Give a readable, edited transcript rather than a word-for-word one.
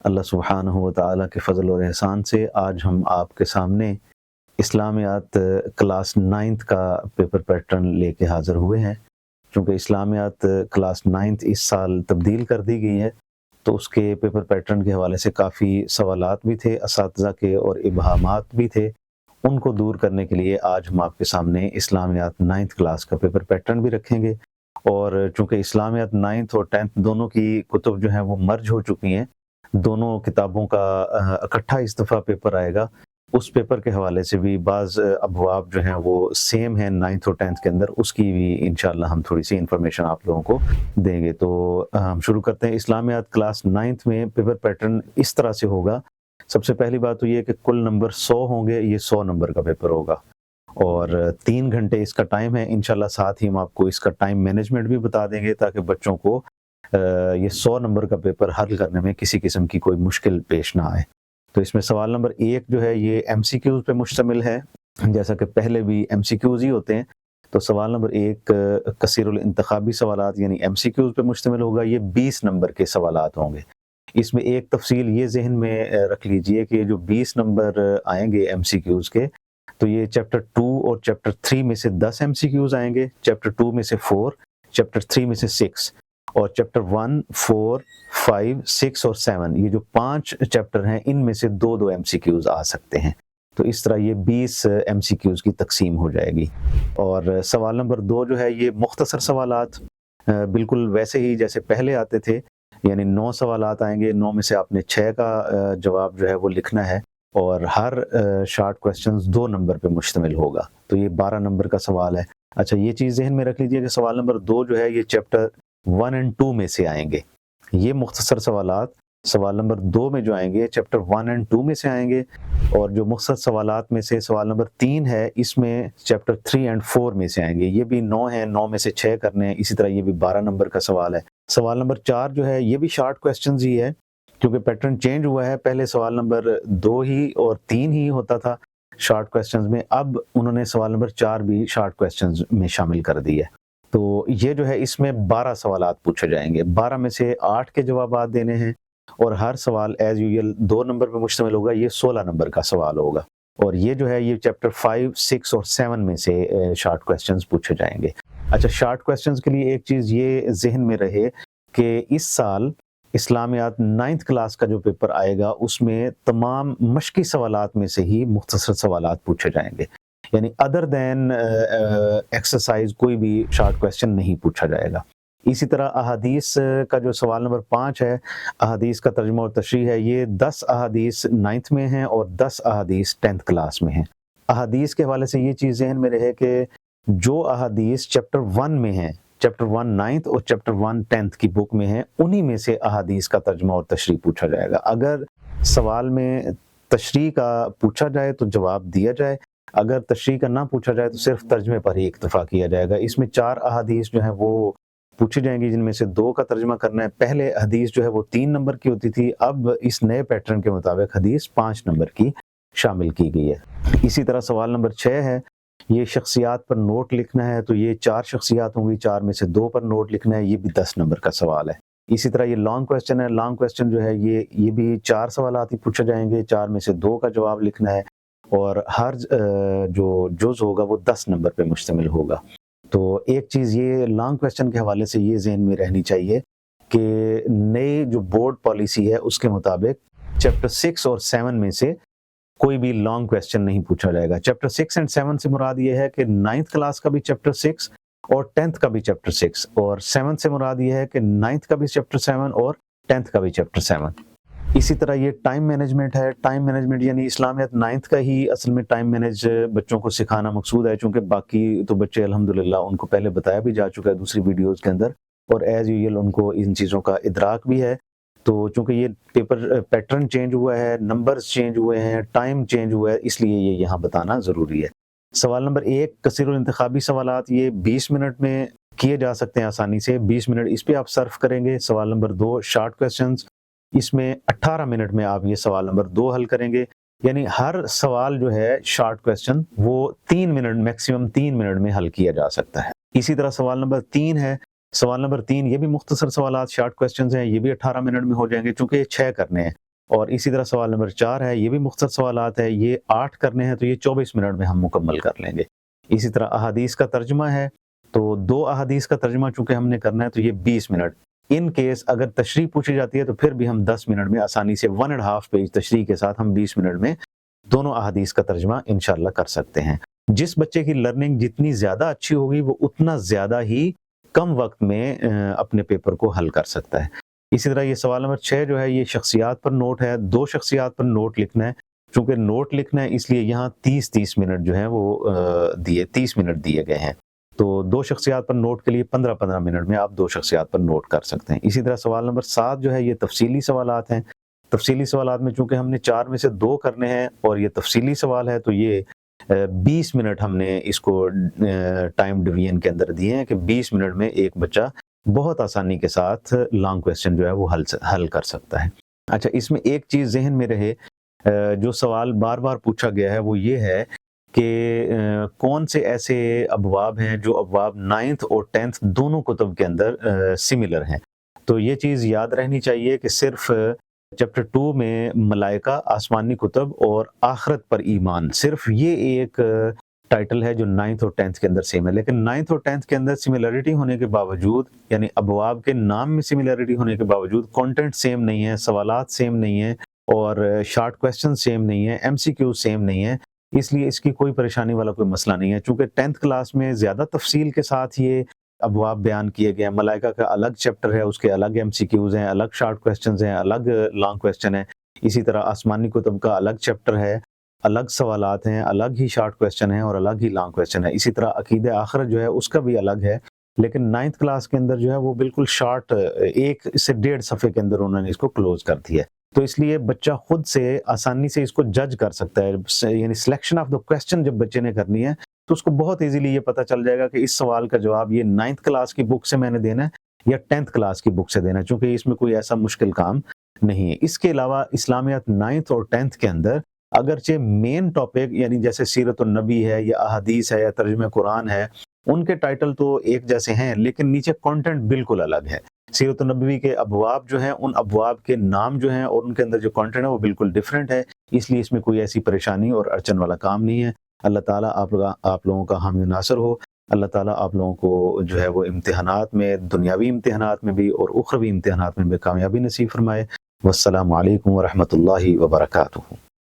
اللہ सुब्हानहू व तआला के फ़ज़ल और एहसान से आज हम आपके सामने इस्लामियात क्लास 9th का पेपर पैटर्न लेके हाज़िर हुए हैं। चूँकि इस्लामियात क्लास 9th इस साल तब्दील कर दी गई है, तो उसके पेपर पैटर्न के हवाले से काफ़ी सवालात भी थे असातिज़ा के और इबहामात भी थे। उनको दूर करने के लिए आज हम आपके सामने इस्लामियात 9th क्लास का पेपर पैटर्न भी रखेंगे। और चूँकि इस्लामियात 9th और 10th दोनों की कुतुब जो हैं वो मर्ज हो चुकी हैं, दोनों किताबों का इकट्ठा इस दफ़ा पेपर आएगा। उस पेपर के हवाले से भी बाज़ अबवाब जो हैं वो सेम हैं 9th और 10th के अंदर, उसकी भी इंशाअल्लाह हम थोड़ी सी इन्फॉर्मेशन आप लोगों को देंगे। तो हम शुरू करते हैं। इस्लामियात क्लास 9th में पेपर पैटर्न इस तरह से होगा। सबसे पहली बात तो ये कि कुल नंबर 100 होंगे, ये 100 नंबर का पेपर होगा और 3 घंटे इसका टाइम है। इंशाअल्लाह साथ ही हम आपको इसका टाइम मैनेजमेंट भी बता देंगे ताकि बच्चों को ये 100 नंबर का पेपर हल करने में किसी किस्म की कोई मुश्किल पेश ना आए। तो इसमें सवाल नंबर 1 जो है ये MCQs पे मुश्तमिल है, जैसा कि पहले भी MCQs ही होते हैं। तो सवाल नंबर 1 कसीरुल इंतखाबी सवालात यानी MCQs पे मुश्तमिल होगा। ये 20 नंबर के सवालात होंगे। इसमें एक तफसील ये ज़हन में रख लीजिए कि जो 20 नंबर आएंगे MCQs के, तो ये चैप्टर 2 और चैप्टर 3 में से 10 MCQs आएंगे, चैप्टर 2 में से 4, चैप्टर 3 में से 6 और चैप्टर 1, 4, 5, 6 और 7 ये जो 5 चैप्टर हैं इनमें से 2-2 MCQs आ सकते हैं। तो इस तरह ये 20 MCQs की तकसीम हो जाएगी। और सवाल नंबर 2 जो है ये मुख्तसर सवालात, बिल्कुल वैसे ही जैसे पहले आते थे, यानी 9 सवालात आएंगे, 9 में से आपने 6 का जवाब जो है वो लिखना है और हर शॉर्ट क्वेश्चंस 2 नंबर पे मुश्तमिल होगा। तो ये 12 नंबर का सवाल है। अच्छा, ये चीज़ ज़हन में रख लीजिए कि सवाल नंबर 2 जो है ये चैप्टर 1 और 2 में से आएंगे। ये मुख्तसर सवालात सवाल नंबर 2 में जो आएंगे चैप्टर 1 और 2 में से आएंगे। और जो मुख्तसर सवालात में से सवाल नंबर 3 है इसमें चैप्टर 3 और 4 में से आएंगे। ये भी 9 हैं, 9 में से 6 करने हैं। इसी तरह ये भी 12 नंबर का सवाल है। सवाल नंबर 4 जो है ये भी शॉर्ट क्वेश्चंस ही है, क्योंकि पैटर्न चेंज हुआ है। पहले सवाल नंबर 2 ही और 3 ही होता था शॉर्ट क्वेश्चंस में, अब उन्होंने सवाल नंबर 4 भी शॉर्ट क्वेश्चंस में शामिल कर दी है। तो ये जो है इसमें 12 सवालात पूछे जाएंगे, 12 में से 8 के जवाब देने हैं और हर सवाल एज यूजुअल 2 नंबर पर मुश्तमिल होगा। ये 16 नंबर का सवाल होगा। और ये जो है ये चैप्टर 5, 6 और 7 में से शॉर्ट क्वेश्चंस पूछे जाएंगे। अच्छा, शॉर्ट क्वेश्चंस के लिए एक चीज़ ये जहन में रहे कि इस साल इस्लामियात 9th क्लास का जो पेपर आएगा उसमें तमाम मशकी सवालात में से ही मुख्तसर सवालात पूछे जाएंगे, यानी अदर दैन एक्सरसाइज कोई भी शॉर्ट क्वेश्चन नहीं पूछा जाएगा। इसी तरह अहादीस का जो सवाल नंबर 5 है, अहादीस का तर्जुमा और तशरीह है, ये 10 अहादीस 9th में हैं और 10 अहादीस 10th क्लास में हैं। अहादीस के हवाले से ये चीज़ ज़हन में रहे कि जो अहादीस चैप्टर 1 में हैं, चैप्टर 1 9th और चैप्टर 1 10th की बुक में है, उन्हीं में से अहादीस का तर्जुमा और तशरीह पूछा जाएगा। अगर सवाल में तशरीह का पूछा जाए तो जवाब दिया जाए, अगर तशरीह का ना पूछा जाए तो सिर्फ तर्जमे पर ही इक्तफा किया जाएगा। इसमें 4 अहादीस जो हैं वो पूछी जाएंगी, जिनमें से 2 का तर्जुमा करना है। पहले हदीस जो है वो 3 नंबर की होती थी, अब इस नए पैटर्न के मुताबिक हदीस 5 नंबर की शामिल की गई है। इसी तरह सवाल नंबर 6 है, ये शख्सियात पर नोट लिखना है। तो ये 4 शख्सियात होंगी, 4 में से 2 पर नोट लिखना है। ये भी 10 नंबर का सवाल है। इसी तरह ये लॉन्ग क्वेश्चन है। लॉन्ग क्वेश्चन जो है ये भी 4 सवालात ही पूछे जाएंगे, 4 में से 2 का जवाब लिखना है और हर जो जुज़ होगा वो 10 नंबर पे मुश्तमिल होगा। तो एक चीज़ ये लॉन्ग क्वेश्चन के हवाले से ये ज़हन में रहनी चाहिए कि नई जो बोर्ड पॉलिसी है उसके मुताबिक चैप्टर 6 और 7 में से कोई भी लॉन्ग क्वेश्चन नहीं पूछा जाएगा। चैप्टर 6 और 7 से मुराद ये है कि 9th क्लास का भी चैप्टर 6 और 10th का भी चैप्टर 6, और 7 से मुराद ये है कि 9th का भी चैप्टर 7 और 10th का भी चैप्टर 7। इसी तरह ये टाइम मैनेजमेंट है। टाइम मैनेजमेंट यानी इस्लामियात 9th का ही असल में टाइम मैनेज बच्चों को सिखाना मकसूद है, चूँकि बाकी तो बच्चे अल्हम्दुलिल्लाह उनको पहले बताया भी जा चुका है दूसरी वीडियोज़ के अंदर और एज़ यूजुअल उनको इन चीज़ों का इदराक भी है। तो चूँकि ये पेपर पैटर्न चेंज हुआ है, नंबर्स चेंज हुए हैं, टाइम चेंज हुआ है, इसलिए ये यहाँ बताना ज़रूरी है। सवाल नंबर 1 कसीरुल इंतखाबी सवालात, ये 20 मिनट में किए जा सकते हैं आसानी से, 20 मिनट इस पे आप सर्फ करेंगे। सवाल नंबर 2 शॉर्ट क्वेश्चंस, इसमें 18 मिनट में आप ये सवाल नंबर 2 हल करेंगे। यानी हर सवाल जो है शॉर्ट क्वेश्चन वो 3 मिनट मैक्सिमम 3 मिनट में हल किया जा सकता है। इसी तरह सवाल नंबर 3 है, सवाल नंबर 3 ये भी मुख्तसर सवालात शॉर्ट क्वेश्चंस हैं, ये भी 18 मिनट में हो जाएंगे, चूंकि 6 करने हैं। اور اسی طرح سوال نمبر 4 ہے، یہ بھی مختصر سوالات ہے، یہ 8 کرنے ہیں تو یہ 24 منٹ میں ہم مکمل کر لیں گے۔ اسی طرح احادیث کا ترجمہ ہے، تو 2 احادیث کا ترجمہ چونکہ ہم نے کرنا ہے تو یہ 20 منٹ۔ ان کیس اگر تشریح پوچھی جاتی ہے تو پھر بھی ہم 10 منٹ میں آسانی سے 1.5 پیج تشریح کے ساتھ ہم 20 منٹ میں دونوں احادیث کا ترجمہ انشاءاللہ کر سکتے ہیں۔ جس بچے کی لرننگ جتنی زیادہ اچھی ہوگی وہ اتنا زیادہ ہی کم وقت میں اپنے پیپر کو حل کر سکتا ہے۔ اسی طرح یہ سوال نمبر 6 جو ہے یہ شخصیات پر نوٹ ہے، 2 شخصیات پر نوٹ لکھنا ہے۔ چونکہ نوٹ لکھنا ہے اس لیے یہاں 30 منٹ جو ہے وہ 30 منٹ دیے گئے ہیں، تو 2 شخصیات پر نوٹ کے لیے 15 منٹ میں آپ 2 شخصیات پر نوٹ کر سکتے ہیں۔ اسی طرح سوال نمبر 7 جو ہے یہ تفصیلی سوالات ہیں۔ تفصیلی سوالات میں چونکہ ہم نے 4 میں سے 2 کرنے ہیں اور یہ تفصیلی سوال ہے تو یہ 20 منٹ ہم نے اس کو ٹائم ڈویژن کے اندر دیے ہیں کہ 20 منٹ میں ایک بچہ بہت آسانی کے ساتھ لانگ کویسچن جو ہے وہ حل کر سکتا ہے۔ اچھا، اس میں ایک چیز ذہن میں رہے، جو سوال بار بار پوچھا گیا ہے وہ یہ ہے کہ کون سے ایسے ابواب ہیں جو ابواب 9th اور 10th دونوں کتب کے اندر سملر ہیں۔ تو یہ چیز یاد رہنی چاہیے کہ صرف چیپٹر 2 میں ملائکہ، آسمانی کتب اور آخرت پر ایمان، صرف یہ ایک ٹائٹل ہے جو 9th اور 10th کے اندر سیم ہے، لیکن 9th اور 10th کے اندر سملرٹی ہونے کے باوجود، یعنی ابواب کے نام میں سملرٹی ہونے کے باوجود کانٹینٹ سیم نہیں ہے، سوالات سیم نہیں ہیں اور شارٹ کویسچن سیم نہیں ہیں، ایم سی کیو سیم نہیں ہے۔ اس لیے اس کی کوئی پریشانی والا کوئی مسئلہ نہیں ہے، چونکہ 10th کلاس میں زیادہ تفصیل کے ساتھ یہ ابواب بیان کیے گئے ہیں۔ ملائکہ کا الگ چیپٹر ہے، اس کے الگ ایم سی کیوز ہیں، الگ شارٹ کویسچنز ہیں، الگ لانگ کویسچن ہیں۔ اسی طرح آسمانی کتب کا الگ چیپٹر ہے، الگ سوالات ہیں، الگ ہی شارٹ کویسچن ہیں اور الگ ہی لانگ کویسچن ہے۔ اسی طرح عقیدہ آخرت جو ہے اس کا بھی الگ ہے، لیکن 9th کلاس کے اندر جو ہے وہ بالکل شارٹ 1 سے 1.5 صفحے کے اندر انہوں نے اس کو کلوز کر دیا ہے۔ تو اس لیے بچہ خود سے آسانی سے اس کو جج کر سکتا ہے، یعنی سلیکشن آف دا کویسچن جب بچے نے کرنی ہے تو اس کو بہت ایزیلی یہ پتہ چل جائے گا کہ اس سوال کا جواب یہ 9th کلاس کی بک سے میں نے دینا ہے یا 10th کلاس کی بک سے دینا ہے، چونکہ اس میں کوئی ایسا مشکل کام نہیں ہے۔ اس کے علاوہ اسلامیات 9th اور 10th کے اندر اگرچہ مین ٹاپک یعنی جیسے سیرت النبی ہے یا احادیث ہے یا ترجمہ قرآن ہے، ان کے ٹائٹل تو ایک جیسے ہیں لیکن نیچے کنٹینٹ بالکل الگ ہے۔ سیرت النبوی کے ابواب جو ہیں، ان ابواب کے نام جو ہیں اور ان کے اندر جو کنٹینٹ ہے وہ بالکل ڈیفرنٹ ہے، اس لیے اس میں کوئی ایسی پریشانی اور اڑچن والا کام نہیں ہے۔ اللہ تعالیٰ آپ لوگوں کا حامی ناصر ہو۔ اللہ تعالیٰ آپ لوگوں کو جو ہے وہ امتحانات میں، دنیاوی امتحانات میں بھی اور اخروی امتحانات میں بھی کامیابی نصیب فرمائے۔ والسلام علیکم ورحمۃ اللہ وبرکاتہ۔